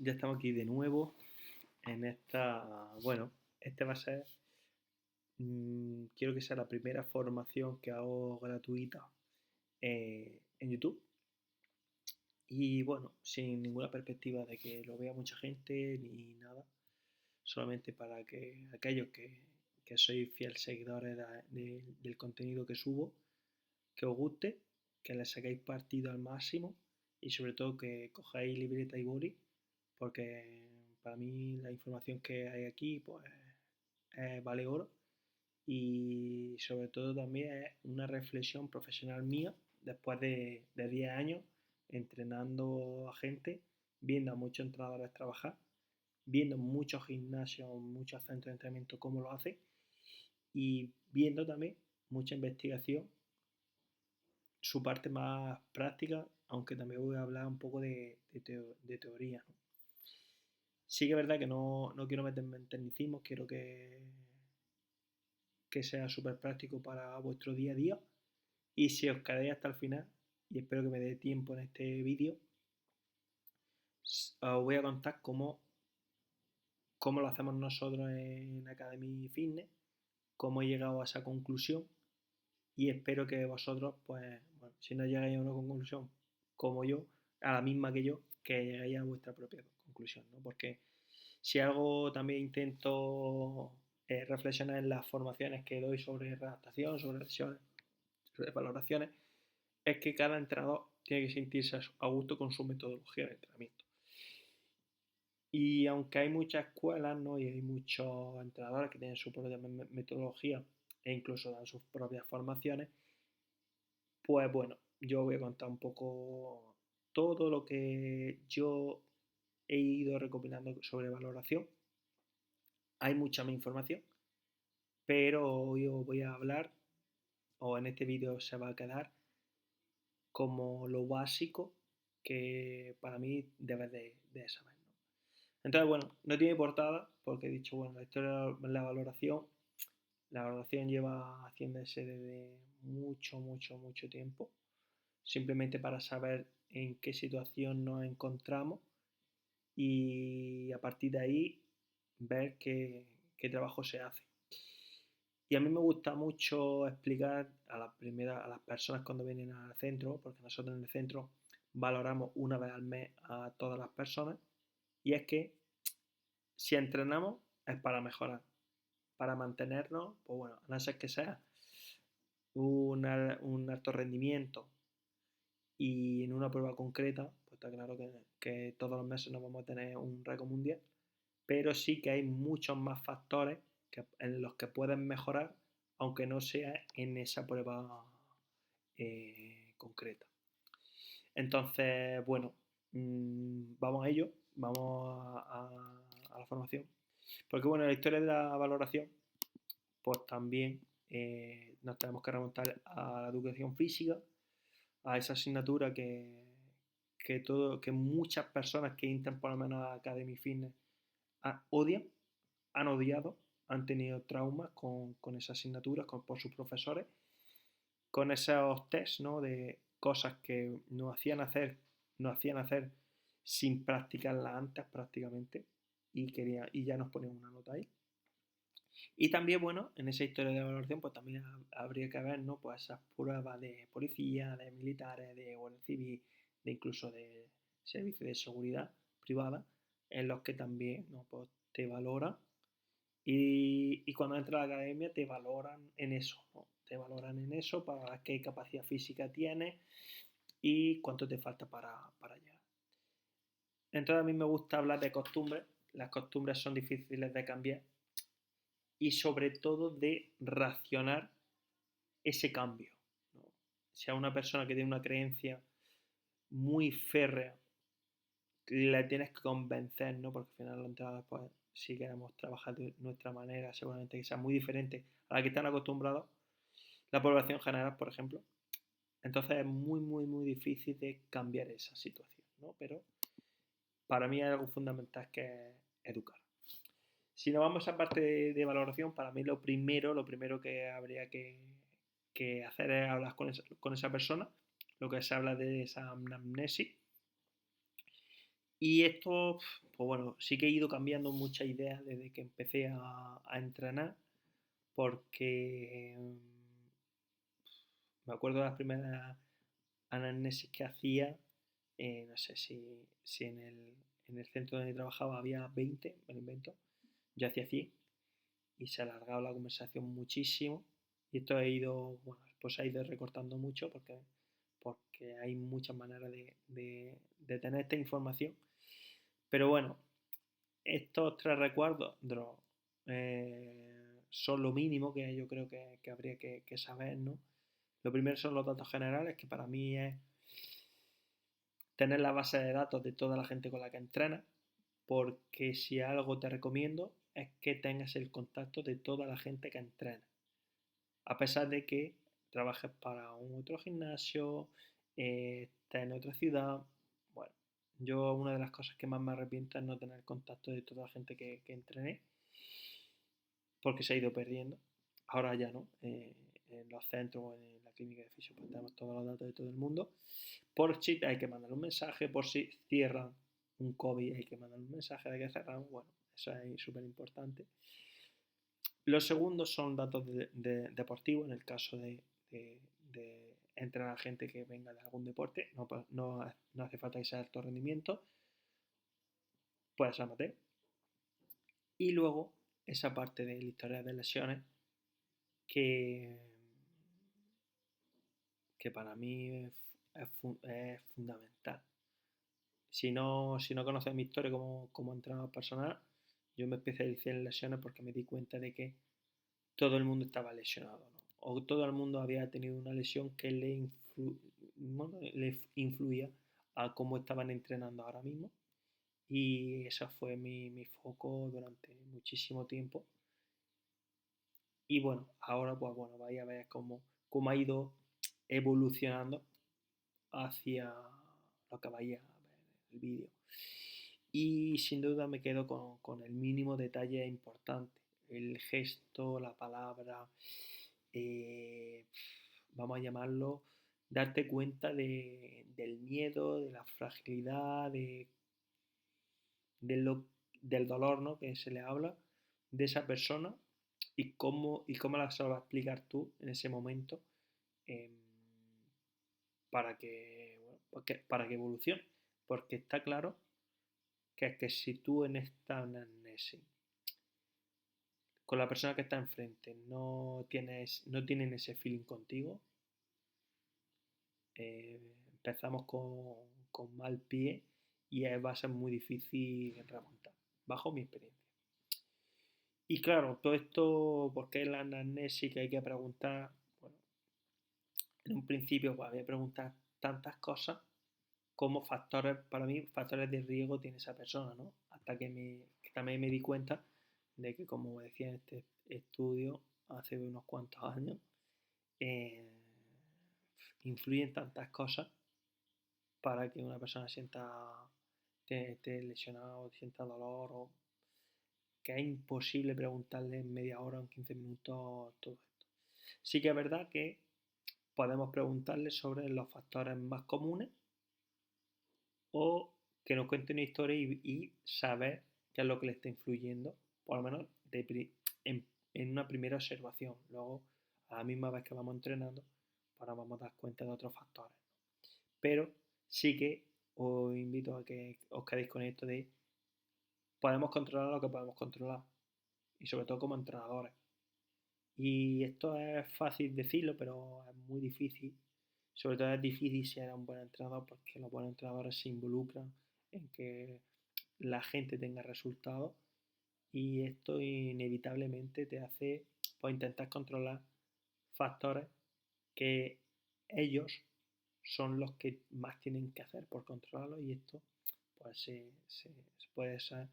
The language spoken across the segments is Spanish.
Ya estamos aquí de nuevo en este va a ser, quiero que sea la primera formación que hago gratuita en YouTube y bueno, sin ninguna perspectiva de que lo vea mucha gente ni nada, solamente para que aquellos que sois fieles seguidores del contenido que subo, que os guste, que le saquéis partido al máximo y sobre todo que cojáis libreta y boli, porque para mí la información que hay aquí pues vale oro y sobre todo también es una reflexión profesional mía después de 10 años entrenando a gente, viendo a muchos entrenadores trabajar, viendo muchos gimnasios, muchos centros de entrenamiento cómo lo hacen y viendo también mucha investigación, su parte más práctica, aunque también voy a hablar un poco de teoría, ¿no? Sí que es verdad que no quiero meterme en tecnicismos, quiero que sea súper práctico para vuestro día a día. Y si os quedáis hasta el final, y espero que me dé tiempo en este vídeo, os voy a contar cómo lo hacemos nosotros en Academy Fitness, cómo he llegado a esa conclusión y espero que vosotros, pues, bueno, si no llegáis a una conclusión como yo, a la misma que yo, que llegáis a vuestra propia conclusión, ¿no? Porque si algo también intento reflexionar en las formaciones que doy sobre redactación, sobre lesiones, sobre valoraciones, es que cada entrenador tiene que sentirse a gusto con su metodología de entrenamiento. Y aunque hay muchas escuelas, ¿no? Y hay muchos entrenadores que tienen su propia metodología e incluso dan sus propias formaciones, pues bueno, yo voy a contar un poco todo lo que yo he ido recopilando sobre valoración. Hay mucha más información, pero hoy os voy a hablar, o en este vídeo se va a quedar, como lo básico que para mí debes de saber, ¿no? Entonces, bueno, no tiene portada, porque he dicho, bueno, la historia de la valoración lleva haciéndose desde mucho tiempo, simplemente para saber en qué situación nos encontramos y a partir de ahí ver qué trabajo se hace. Y a mí me gusta mucho explicar a las personas cuando vienen al centro, porque nosotros en el centro valoramos una vez al mes a todas las personas, y es que si entrenamos es para mejorar, para mantenernos, pues bueno, a no ser que sea un alto rendimiento y en una prueba concreta, pues está claro que todos los meses no vamos a tener un récord mundial, pero sí que hay muchos más factores en los que pueden mejorar, aunque no sea en esa prueba concreta. Entonces, bueno, vamos a ello, vamos a la formación. Porque bueno, la historia de la valoración, pues también nos tenemos que remontar a la educación física, a esa asignatura que muchas personas que entran por lo menos a Academy Fitness odian, han odiado, han tenido traumas con esa asignatura, por sus profesores, con esos test, ¿no? De cosas que nos hacían hacer sin practicarlas antes prácticamente y ya nos ponían una nota ahí. Y también, bueno, en esa historia de valoración, pues también habría que ver, ¿no? Pues esas pruebas de policía, de militares, de guardia civil, de incluso de servicios de seguridad privada, en los que también, ¿no? Pues te valoran y cuando entras a la academia te valoran en eso, ¿no? Te valoran en eso para ver qué capacidad física tienes y cuánto te falta para llegar. Entonces a mí me gusta hablar de costumbres. Las costumbres son difíciles de cambiar y sobre todo de racionar ese cambio, ¿no? Si a una persona que tiene una creencia muy férrea le tienes que convencer, ¿no? Porque al final los entrenadores, pues, si queremos trabajar de nuestra manera, seguramente que sea muy diferente a la que están acostumbrados la población general, por ejemplo. Entonces es muy difícil de cambiar esa situación, ¿no? Pero para mí hay algo fundamental que es educar. Si nos vamos a parte de valoración, para mí lo primero que habría que hacer es hablar con esa persona, lo que se habla de esa anamnesis, Y esto, pues bueno, sí que he ido cambiando muchas ideas desde que empecé a entrenar, porque me acuerdo de las primeras anamnesis que hacía, no sé si en el centro donde trabajaba había 20, me lo invento, yo hacía 100 y se alargaba la conversación muchísimo. Y esto he ido, bueno, pues ha ido recortando mucho porque hay muchas maneras de tener esta información. Pero bueno, estos tres recuerdos son lo mínimo que yo creo que habría que saber, ¿no? Lo primero son los datos generales, que para mí es tener la base de datos de toda la gente con la que entrenas, porque si algo te recomiendo es que tengas el contacto de toda la gente que entrena, a pesar de que trabajes para un otro gimnasio, estés en otra ciudad. Bueno, yo una de las cosas que más me arrepiento es no tener contacto de toda la gente que entrené, porque se ha ido perdiendo. Ahora ya no. En los centros o en la clínica de fisio pues tenemos todos los datos de todo el mundo. Por si hay que mandar un mensaje, por si cierran un COVID hay que mandar un mensaje de que cerramos. Bueno, eso es súper importante. Los segundos son datos deportivos, en el caso de entrenar a gente que venga de algún deporte, no hace falta que sea de alto rendimiento, puede ser amateur. Y luego esa parte del historial de lesiones que, que para mí es fundamental. Si no conoces mi historia como entrenador personal, yo me especialicé en lesiones porque me di cuenta de que todo el mundo estaba lesionado, ¿no? O todo el mundo había tenido una lesión que bueno, le influía a cómo estaban entrenando ahora mismo. Y ese fue mi foco durante muchísimo tiempo. Y bueno, ahora pues bueno, vais a ver cómo ha ido evolucionando hacia lo que vais a ver en el vídeo. Y sin duda me quedo con el mínimo detalle importante, el gesto, la palabra, eh, vamos a llamarlo, darte cuenta del miedo, de la fragilidad, de lo, del dolor, ¿no? Que se le habla de esa persona y cómo la se lo vas a explicar tú en ese momento, eh, para que evolucione. Porque está claro que es que si tú en esta anamnesis con la persona que está enfrente no tienen ese feeling contigo, empezamos con mal pie y va a ser muy difícil remontar, bajo mi experiencia. Y claro, todo esto, ¿por qué la anamnesis que hay que preguntar? Bueno, en un principio pues, había que preguntar tantas cosas como factores, para mí, factores de riesgo tiene esa persona, ¿no? Hasta que también me di cuenta de que, como decía en este estudio hace unos cuantos años, eh, influyen tantas cosas para que una persona esté lesionada o sienta dolor, o que es imposible preguntarle en media hora o en 15 minutos todo esto. Sí que es verdad que podemos preguntarle sobre los factores más comunes o que nos cuente una historia y saber qué es lo que le está influyendo, por lo menos en una primera observación. Luego, a la misma vez que vamos entrenando, ahora vamos a dar cuenta de otros factores. Pero sí que os invito a que os quedéis con esto de podemos controlar lo que podemos controlar y sobre todo como entrenadores. Y esto es fácil decirlo, pero es muy difícil. Sobre todo es difícil si eres un buen entrenador porque los buenos entrenadores se involucran en que la gente tenga resultados y esto inevitablemente te hace pues, intentar controlar factores que ellos son los que más tienen que hacer por controlarlo y esto pues se puede ser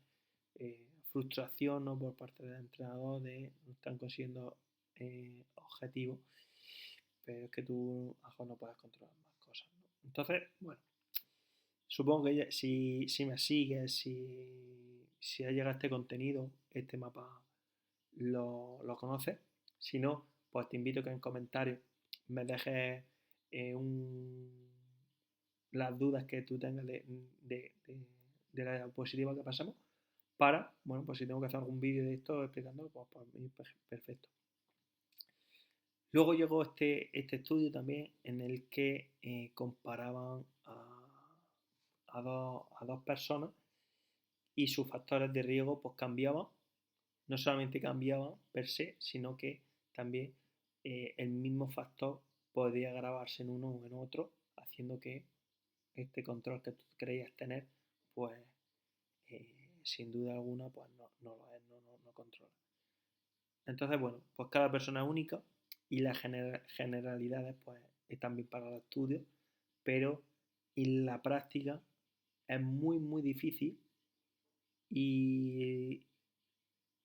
frustración, ¿no? Por parte del entrenador de no están consiguiendo objetivos, pero es que tú no puedes controlar más cosas, ¿no? Entonces, bueno, supongo que si me sigues, si ha llegado este contenido, este mapa lo conoces. Si no, pues te invito a que en comentarios me dejes eh, un, las dudas que tú tengas de la diapositiva que pasamos para, bueno, pues si tengo que hacer algún vídeo de esto explicándolo, pues perfecto. Luego llegó este estudio también en el que comparaban a dos personas y sus factores de riesgo pues cambiaban. No solamente cambiaban per se, sino que también el mismo factor podía grabarse en uno o en otro, haciendo que este control que tú creías tener, pues sin duda alguna, pues no lo es, no controla. Entonces, bueno, pues cada persona es única y las generalidades pues están bien para los estudios, pero en la práctica es muy difícil y,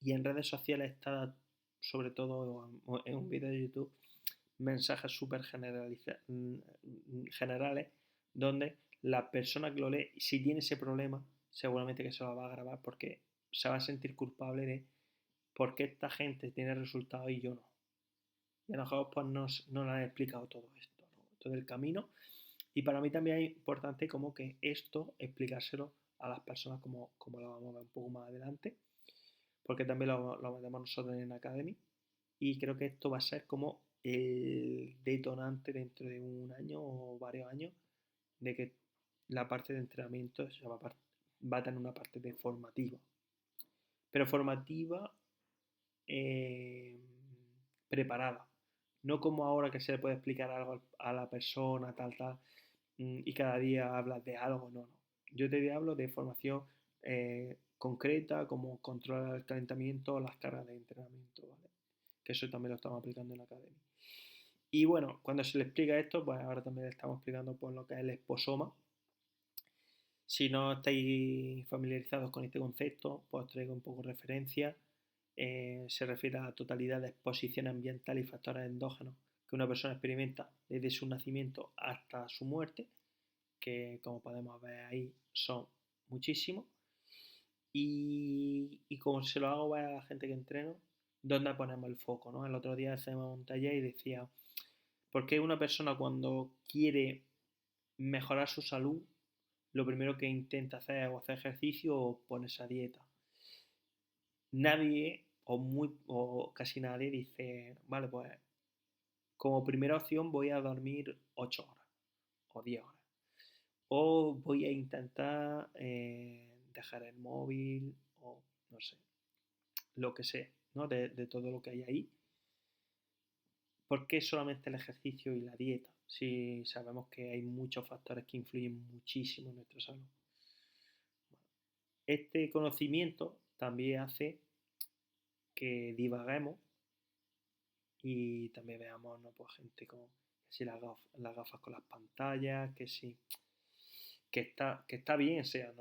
y en redes sociales está, sobre todo en un vídeo de YouTube, mensajes súper generales donde la persona que lo lee, si tiene ese problema, seguramente que se lo va a grabar porque se va a sentir culpable de por qué esta gente tiene resultados y yo no. Y a lo mejor pues no le han explicado todo esto, ¿no? Todo el camino. Y para mí también es importante como que esto explicárselo a las personas como lo vamos a ver un poco más adelante, porque también lo metemos nosotros en Academy. Y creo que esto va a ser como el detonante dentro de un año o varios años de que la parte de entrenamiento va a tener una parte de formativa. Pero formativa eh, preparada. No como ahora que se le puede explicar algo a la persona, tal, y cada día hablas de algo, no. Yo te hablo de formación concreta, como controlar el calentamiento o las cargas de entrenamiento, ¿vale? Que eso también lo estamos aplicando en la academia. Y bueno, cuando se le explica esto, pues ahora también le estamos explicando pues, lo que es el esposoma. Si no estáis familiarizados con este concepto, pues os traigo un poco de referencia. Se refiere a la totalidad de exposición ambiental y factores endógenos que una persona experimenta desde su nacimiento hasta su muerte, que como podemos ver ahí son muchísimos. Y como se lo hago ver a la gente que entreno, ¿dónde ponemos el foco? ¿No? El otro día hacemos un taller y decía, ¿por qué una persona cuando quiere mejorar su salud, lo primero que intenta hacer es o hacer ejercicio o ponerse a dieta? Nadie o casi nadie dice, vale, pues como primera opción voy a dormir 8 horas o 10 horas. O voy a intentar dejar el móvil o no sé, lo que sea, ¿no? De todo lo que hay ahí. ¿Por qué solamente el ejercicio y la dieta? Si sabemos que hay muchos factores que influyen muchísimo en nuestra salud. Bueno, este conocimiento también hace que divaguemos y también veamos, ¿no? Pues gente con que si las gafas con las pantallas, que sí, que está bien, o sea,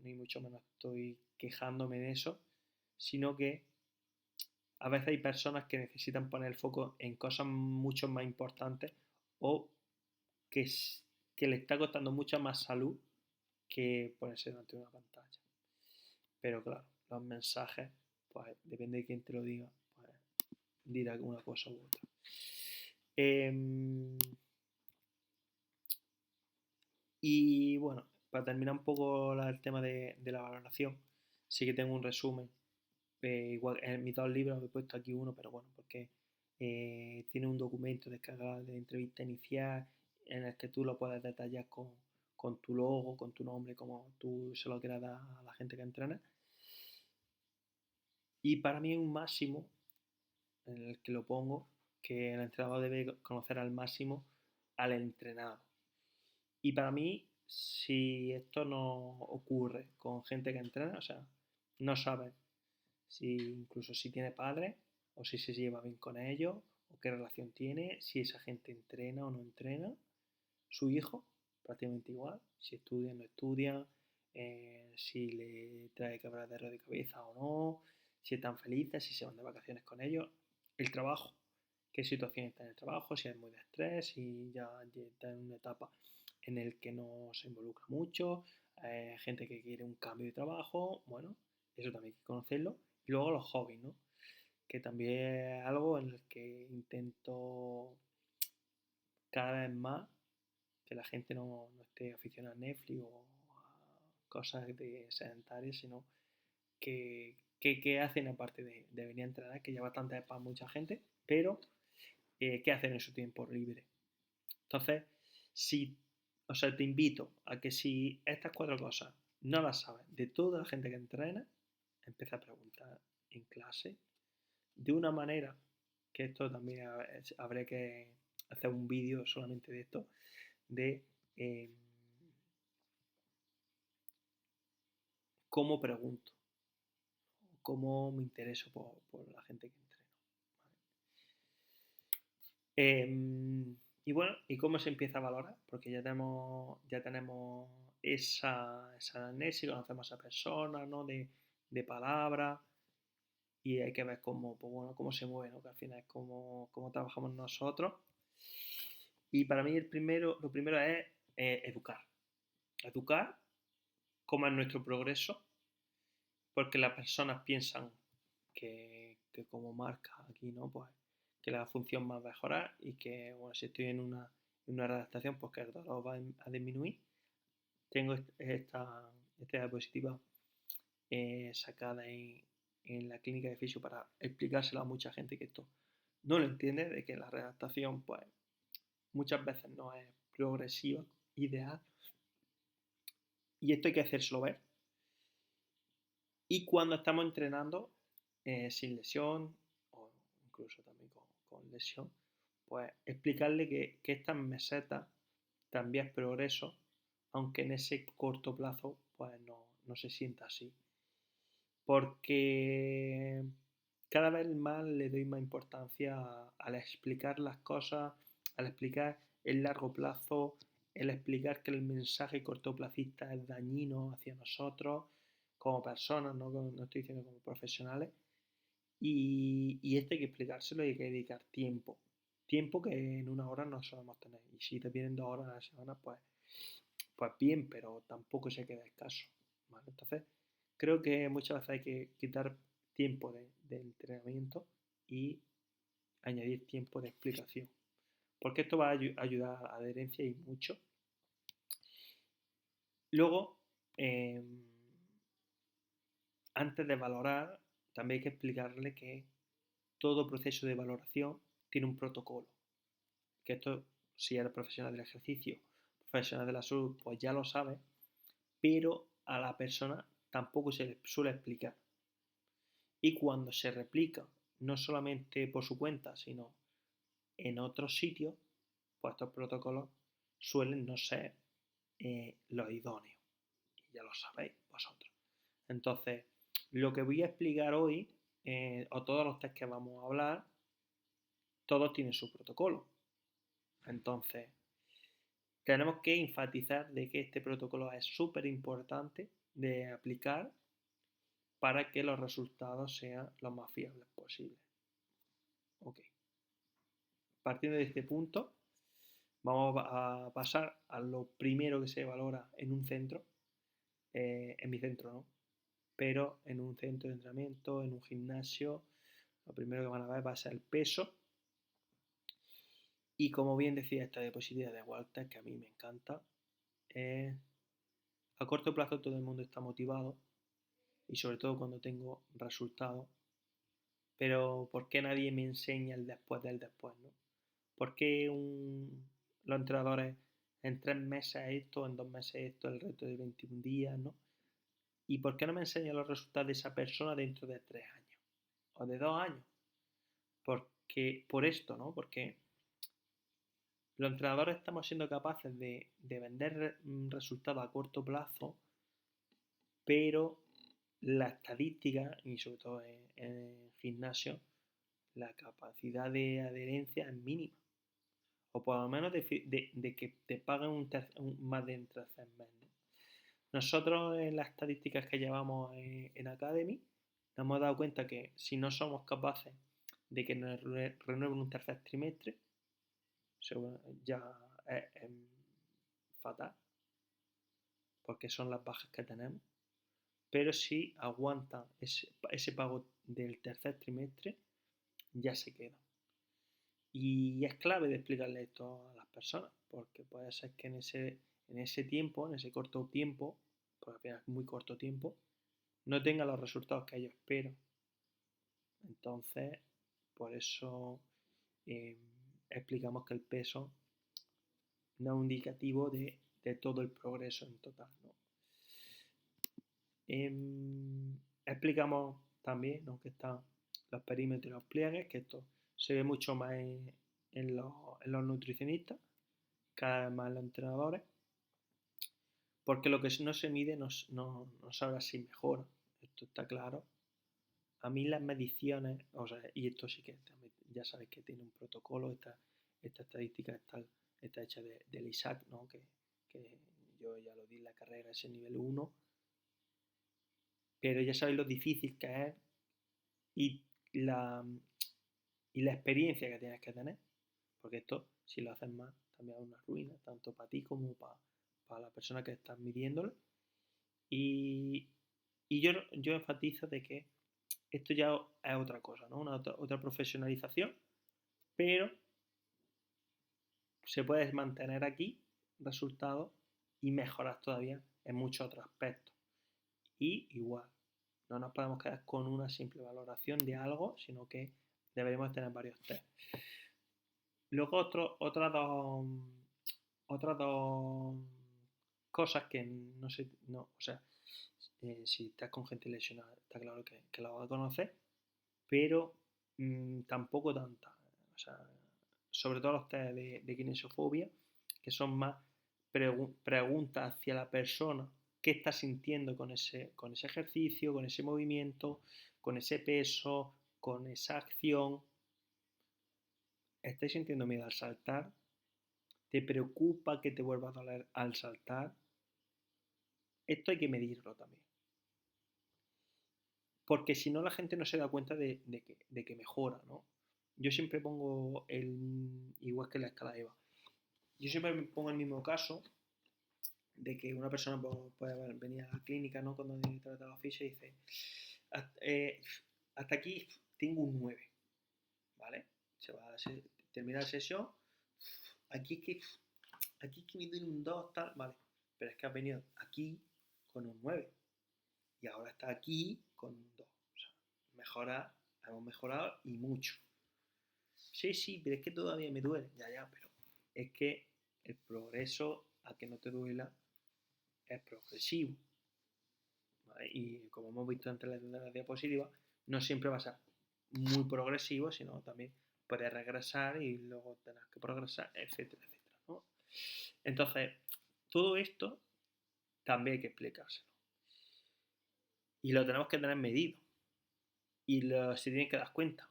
ni mucho menos estoy quejándome de eso, sino que a veces hay personas que necesitan poner el foco en cosas mucho más importantes o que, que le está costando mucha más salud que ponerse delante de una pantalla. Pero claro, los mensajes, pues depende de quién te lo diga, pues dirá una cosa u otra. Y bueno, para terminar un poco el tema de la valoración, sí que tengo un resumen. Igual en mis dos libros he puesto aquí uno, pero bueno, porque tiene un documento descargado de entrevista inicial en el que tú lo puedes detallar con tu logo, con tu nombre, como tú se lo quieras dar a la gente que entrena. Y para mí es un máximo en el que lo pongo, que el entrenador debe conocer al máximo al entrenado. Y para mí, si esto no ocurre con gente que entrena, o sea, no sabes si incluso si tiene padres o si se lleva bien con ellos o qué relación tiene, si esa gente entrena o no entrena, su hijo, prácticamente igual, si estudia o no estudia, si le trae quebradero de cabeza o no, si están felices, si se van de vacaciones con ellos, el trabajo, qué situación está en el trabajo, si es muy de estrés, si ya está en una etapa en el que no se involucra mucho, gente que quiere un cambio de trabajo, bueno, eso también hay que conocerlo. Y luego los hobbies, ¿no? Que también es algo en el que intento cada vez más que la gente no esté aficionada a Netflix o cosas de sedentarias, sino que hacen aparte de venir a entrenar, que ya bastante es para mucha gente, pero qué hacen en su tiempo libre. Entonces, si, o sea, te invito a que si estas 4 cosas no las sabes de toda la gente que entrena, empieza a preguntar en clase de una manera que esto también habría que hacer un vídeo solamente de esto, de cómo pregunto, cómo me intereso por la gente que entreno. Y bueno, ¿y cómo se empieza a valorar? Porque ya tenemos esa anamnesis, conocemos a esa persona, ¿no? De palabras y hay que ver cómo, pues bueno, cómo se mueve, ¿no? Que al final es cómo trabajamos nosotros. Y para mí lo primero es educar. Educar cómo es nuestro progreso, porque las personas piensan que como marca aquí, ¿no? Pues que la función va a mejorar y que, bueno, si estoy en una redactación, pues que el dolor va a disminuir. Tengo esta diapositiva sacada en la clínica de fisio para explicárselo a mucha gente que esto no lo entiende, de que la redactación, pues, muchas veces no es progresiva, ideal, y esto hay que hacérselo ver. Y cuando estamos entrenando sin lesión o incluso también con lesión, pues explicarle que estas mesetas también es progreso, aunque en ese corto plazo pues no se sienta así. Porque cada vez más le doy más importancia al explicar las cosas, al explicar el largo plazo, el explicar que el mensaje cortoplacista es dañino hacia nosotros como personas, no estoy diciendo como profesionales, y esto hay que explicárselo y hay que dedicar tiempo. Tiempo que en una hora no solemos tener. Y si te vienen 2 horas a la semana, pues bien, pero tampoco se queda escaso. ¿Vale? Entonces, creo que muchas veces hay que quitar tiempo de entrenamiento y añadir tiempo de explicación. Porque esto va a ayudar a la adherencia y mucho. Luego, antes de valorar, también hay que explicarle que todo proceso de valoración tiene un protocolo. Que esto, si eres profesional del ejercicio, profesional de la salud, pues ya lo sabes, pero a la persona tampoco se le suele explicar. Y cuando se replica, no solamente por su cuenta, sino en otros sitios, pues estos protocolos suelen no ser los idóneos. Y ya lo sabéis vosotros. Entonces, lo que voy a explicar hoy, o todos los test que vamos a hablar, todos tienen su protocolo. Entonces, tenemos que enfatizar de que este protocolo es súper importante de aplicar para que los resultados sean los más fiables posibles. Ok. Partiendo de este punto, vamos a pasar a lo primero que se valora en un centro, en mi centro no, pero en un centro de entrenamiento, en un gimnasio, lo primero que van a ver va a ser el peso. Y como bien decía esta diapositiva de Walter, que a mí me encanta, a corto plazo todo el mundo está motivado y sobre todo cuando tengo resultados, pero ¿por qué nadie me enseña el después del después, no? ¿Por qué los entrenadores en 3 meses esto, en 2 meses esto, el reto de 21 días, ¿no? ¿Y por qué no me enseñan los resultados de esa persona dentro de 3 años? O de 2 años. Porque, por esto, ¿no? Porque los entrenadores estamos siendo capaces de vender resultados a corto plazo, pero la estadística, y sobre todo en gimnasio, la capacidad de adherencia es mínima. O por lo menos de que te paguen más de un tercer mes. ¿No? Nosotros en las estadísticas que llevamos en Academy nos hemos dado cuenta que si no somos capaces de que nos renueven un tercer trimestre, ya es fatal, porque son las bajas que tenemos. Pero si aguantan ese pago del tercer trimestre, ya se queda. Y es clave de explicarle esto a las personas, porque puede ser que en ese tiempo, en ese corto tiempo, porque al final es muy corto tiempo, no tenga los resultados que ellos esperan. Entonces, por eso explicamos que el peso no es un indicativo de todo el progreso en total, ¿no? Explicamos también, ¿no?, que están los perímetros y los pliegues, que esto se ve mucho más en los nutricionistas, cada vez más en los entrenadores, porque lo que no se mide no sabrá si mejora, esto está claro. A mí las mediciones, o sea, y esto sí que ya sabes que tiene un protocolo, esta estadística está hecha del ISAC, ¿no?, que yo ya lo di en la carrera, ese nivel 1, pero ya sabéis lo difícil que es y la, y la experiencia que tienes que tener, porque esto, si lo haces más, también es una ruina, tanto para ti como para la persona que estás midiéndolo. Y yo enfatizo de que esto ya es otra cosa, ¿no?, otra profesionalización, pero se puede mantener aquí resultados y mejorar todavía en muchos otros aspectos. Y igual, no nos podemos quedar con una simple valoración de algo, sino que deberíamos tener varios test. Luego otras dos cosas que no sé, no, o sea, si estás con gente lesionada, está claro que la vas a conocer, pero tampoco tanta. O sea, sobre todo los test de kinesiofobia, que son más preguntas hacia la persona, qué está sintiendo con ese ejercicio, con ese movimiento, con ese peso, con esa acción. ¿Estáis sintiendo miedo al saltar? ¿Te preocupa que te vuelva a doler al saltar? Esto hay que medirlo también. Porque si no, la gente no se da cuenta de que mejora, ¿no? Yo siempre pongo igual que la escala EVA. Yo siempre pongo el mismo caso de que una persona puede venir a la clínica, ¿no?, cuando he tratado ficha y dice, hasta aquí tengo un 9, ¿vale? Termina la sesión, aquí es que me doy un 2, tal, vale, pero es que has venido aquí con un 9 y ahora está aquí con un 2. O sea, hemos mejorado y mucho. Sí, pero es que todavía me duele. Ya, pero es que el progreso, a que no te duela, es progresivo. ¿Vale? Y como hemos visto antes en la diapositiva, no siempre va a ser muy progresivo, sino también puedes regresar y luego tener que progresar, etcétera, etcétera, ¿no? Entonces, todo esto también hay que explicárselo. Y lo tenemos que tener medido. Y se tienen que dar cuenta.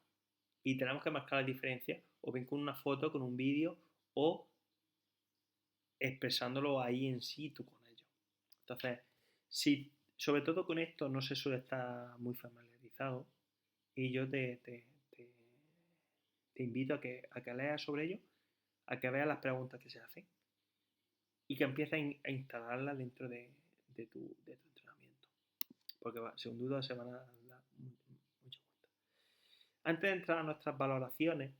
Y tenemos que marcar la diferencia, o bien con una foto, con un vídeo, o expresándolo ahí en situ con ellos. Entonces, si sobre todo con esto no se suele estar muy familiarizado, y yo te invito a que leas sobre ello, a que veas las preguntas que se hacen y que empieces a instalarlas dentro de tu entrenamiento. Porque sin duda se van a dar mucho cuenta. Antes de entrar a nuestras valoraciones,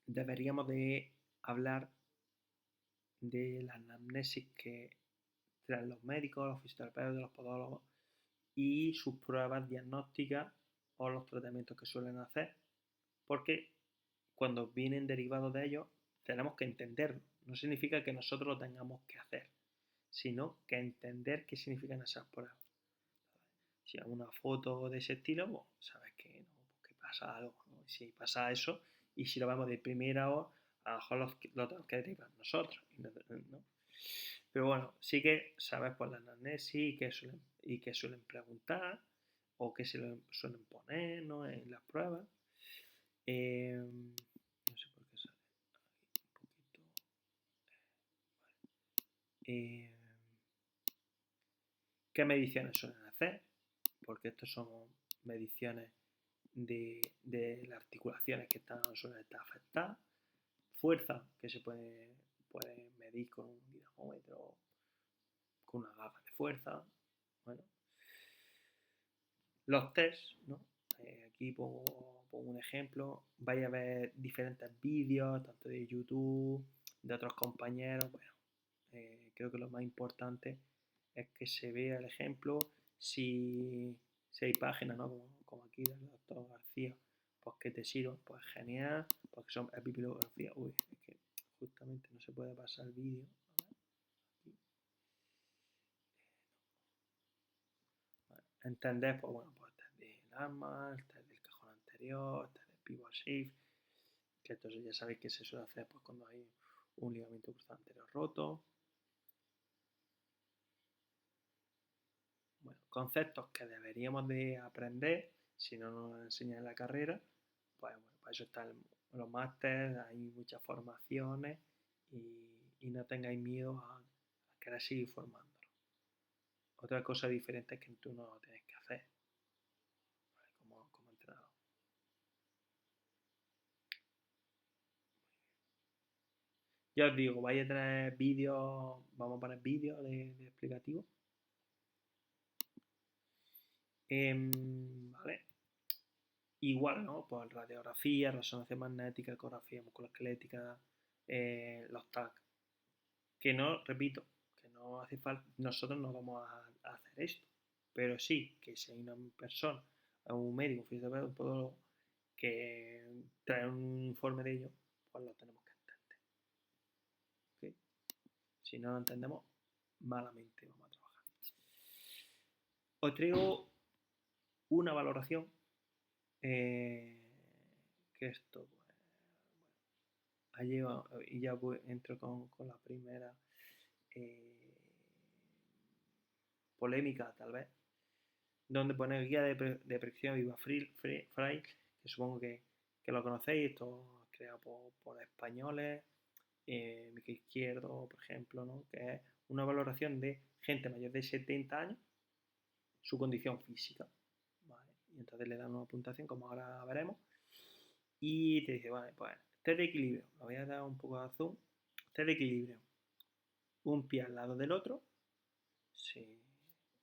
deberíamos de hablar de la anamnesis que traen los médicos, los fisioterapeutas, los podólogos y sus pruebas diagnósticas o los tratamientos que suelen hacer, porque cuando vienen derivados de ellos tenemos que entenderlo. No significa que nosotros lo tengamos que hacer, sino que entender qué significan esas pruebas. Si hay una foto de ese estilo, pues sabes que, no, que pasa algo, ¿no? Si pasa eso, y si lo vemos de primera hora, a lo mejor lo tenemos que derivar nosotros, ¿no? Pero bueno, sí que sabes por la anamnesis y que suelen preguntar o que se suelen poner, ¿no?, en las pruebas. No sé por qué sale aquí un poquito. ¿Qué mediciones suelen hacer? Porque estos son mediciones de las articulaciones que suelen estar afectadas. Fuerza, que se puede medir con un dinamómetro, con una gafa de fuerza. Bueno, los tests, ¿no? Aquí pongo un ejemplo. Vais a ver diferentes vídeos, tanto de YouTube, de otros compañeros. Bueno, creo que lo más importante es que se vea el ejemplo, si hay páginas, ¿no? Como aquí del doctor García, pues que te sirvan, pues genial, porque es bibliografía. Uy, es que justamente no se puede pasar el vídeo. Entender, pues bueno, pues este del arma, este del cajón anterior, este del pivot shift, que entonces ya sabéis que se suele hacer pues cuando hay un ligamento cruzado anterior roto. Bueno, conceptos que deberíamos de aprender si no nos enseñan en la carrera, pues bueno, para eso están los másteres, hay muchas formaciones y no tengáis miedo a querer seguir formándonos. Otra cosa diferente es que tú no lo tienes que hacer, ¿vale? Como entrenador. Ya os digo, vais a tener vídeos, vamos a poner vídeos de explicativo. Vale. Igual, ¿no? Pues radiografía, resonancia magnética, ecografía musculoesquelética, los tags. Que no, repito, que no hace falta, nosotros no vamos a hacer esto, pero sí que si hay una persona, un médico, un fisioterapeuta, un podólogo, que trae un informe de ello, pues lo tenemos que entender. ¿Okay? Si no lo entendemos, malamente vamos a trabajar. Os traigo una valoración que esto, pues, bueno, y ya entro con la primera eh, polémica, tal vez, donde pone guía de predicción Viva Fry, que supongo que lo conocéis, esto creado por españoles, Miquel Izquierdo, por ejemplo, ¿no? Que es una valoración de gente mayor de 70 años, su condición física, ¿vale? Y entonces le dan una puntuación, como ahora veremos, y te dice, vale, pues test de equilibrio, lo voy a dar un poco de zoom, test de equilibrio, un pie al lado del otro, si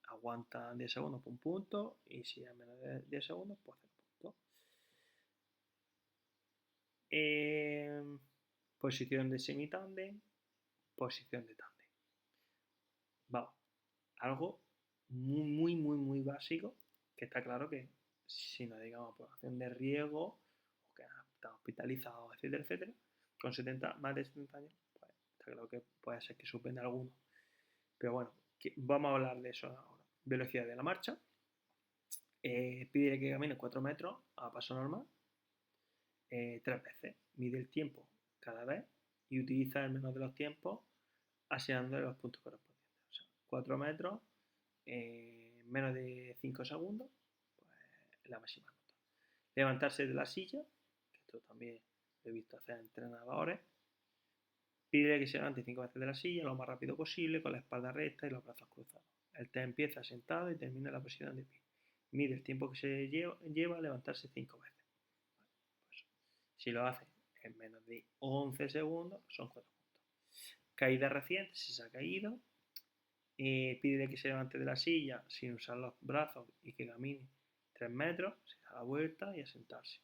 aguanta 10 segundos, pues un punto, y si es menos de 10 segundos, pues 0 puntos. Posición de semitandem, posición de tándem. Vamos, algo muy básico, que está claro que si no digamos población de riesgo, o que está hospitalizado, etcétera, etcétera, con 70, más de 70 años, pues está claro que puede ser que suspenda alguno. Pero bueno, vamos a hablar de eso ahora. Velocidad de la marcha. Pide que camine 4 metros a paso normal 3 veces. Mide el tiempo cada vez y utiliza el menor de los tiempos asignándole los puntos correspondientes. O sea, 4 metros, menos de 5 segundos, pues la máxima nota. Levantarse de la silla, que esto también lo he visto hacer entrenadores. Pide que se levante 5 veces de la silla lo más rápido posible, con la espalda recta y los brazos cruzados. El test empieza sentado y termina en la posición de pie. Mide el tiempo que se lleva a levantarse 5 veces. Pues, si lo hace en menos de 11 segundos, son 4 puntos. Caída reciente, si se ha caído. Pide que se levante de la silla sin usar los brazos y que camine 3 metros, se da la vuelta y a sentarse.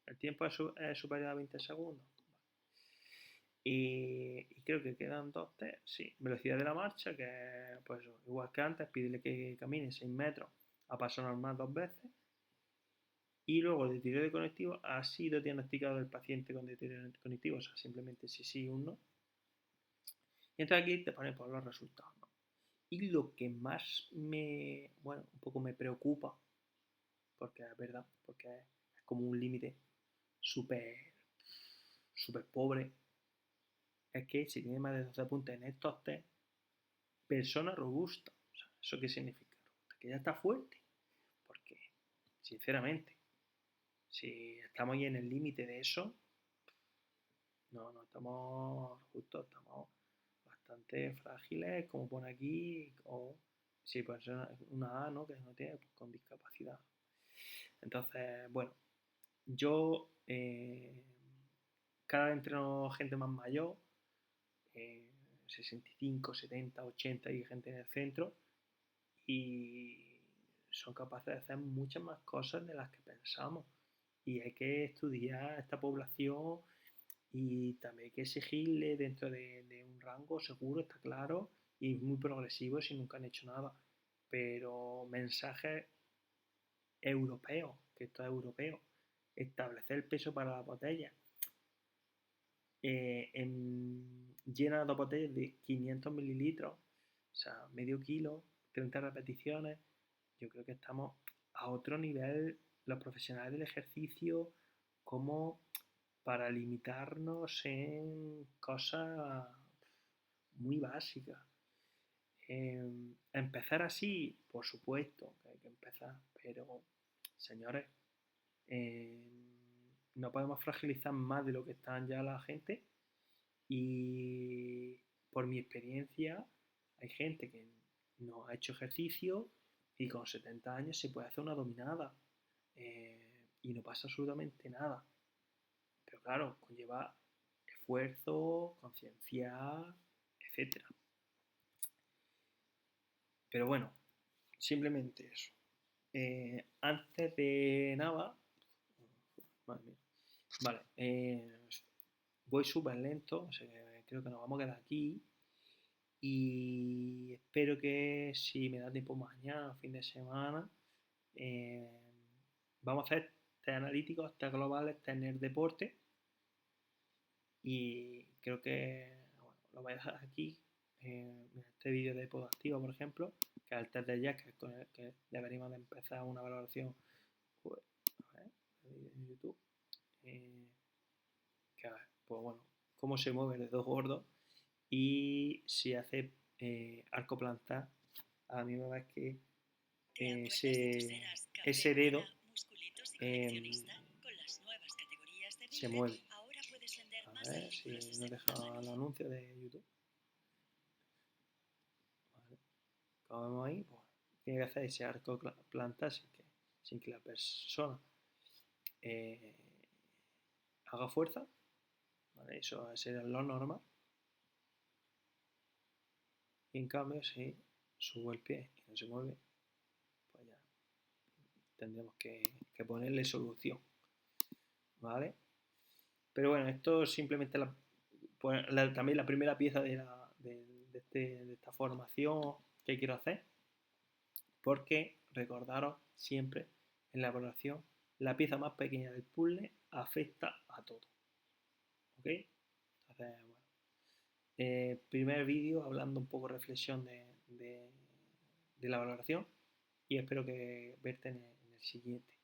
El tiempo es superior a 20 segundos. Y creo que quedan dos test. Sí, velocidad de la marcha, que pues igual que antes, pídele que camine 6 metros a paso normal 2 veces. Y luego el deterioro cognitivo ha sido diagnosticado el paciente con deterioro cognitivo, o sea, simplemente si sí o no. Y entonces aquí te pone por los resultados, ¿no? Y lo que más bueno, un poco me preocupa, porque es verdad, porque es como un límite súper, súper pobre, es que si tiene más de 12 puntos en estos test, persona robusta. O sea, ¿eso qué significa? Robusta, que ya está fuerte. Porque, sinceramente, si estamos ahí en el límite de eso, no estamos justos, estamos bastante frágiles, como pone aquí, o si puede ser una A, ¿no? Que no tiene, pues, con discapacidad. Entonces, bueno, yo cada vez entreno gente más mayor, 65, 70, 80 y gente en el centro, y son capaces de hacer muchas más cosas de las que pensamos. Y hay que estudiar a esta población y también hay que exigirle dentro de un rango seguro, está claro, y muy progresivos y nunca han hecho nada. Pero mensajes europeos, que esto es europeo, establecer el peso para la botella, llena dos botellas de 500 mililitros, o sea, medio kilo, 30 repeticiones. Yo creo que estamos a otro nivel los profesionales del ejercicio, como para limitarnos en cosas muy básicas. Empezar así, por supuesto que hay que empezar, pero señores, eh, no podemos fragilizar más de lo que están ya la gente. Y por mi experiencia, hay gente que no ha hecho ejercicio y con 70 años se puede hacer una dominada, y no pasa absolutamente nada. Pero claro, conlleva esfuerzo, concienciar, etcétera. Pero bueno, simplemente eso. Antes de nada, madre mía, vale, voy súper lento, o sea, creo que nos vamos a quedar aquí y espero que si me da tiempo mañana, fin de semana, eh, vamos a hacer test analíticos, test globales, test en el deporte y creo que bueno, lo voy a dejar aquí en este vídeo de Podactiva, por ejemplo, que es el test de Jack, con el que deberíamos de empezar una valoración, pues, a ver, en YouTube, eh, que a ver, pues bueno, cómo se mueve el dedo gordo y si hace arco plantar. A mí me va que ese dedo eh, se mueve. A ver si nos deja el anuncio de YouTube. Vale. Como vemos ahí, pues, tiene que hacer ese arco plantar sin que la persona eh, haga fuerza. Vale, eso sería lo normal. Y en cambio, si subo el pie y no se mueve, pues ya tendremos que ponerle solución. ¿Vale? Pero bueno, esto es simplemente también la primera pieza de esta formación que quiero hacer, porque recordaros siempre en la evaluación, la pieza más pequeña del puzzle afecta a todo. ¿Ok? Entonces, bueno, primer vídeo hablando un poco reflexión de la valoración y espero que verte en el siguiente.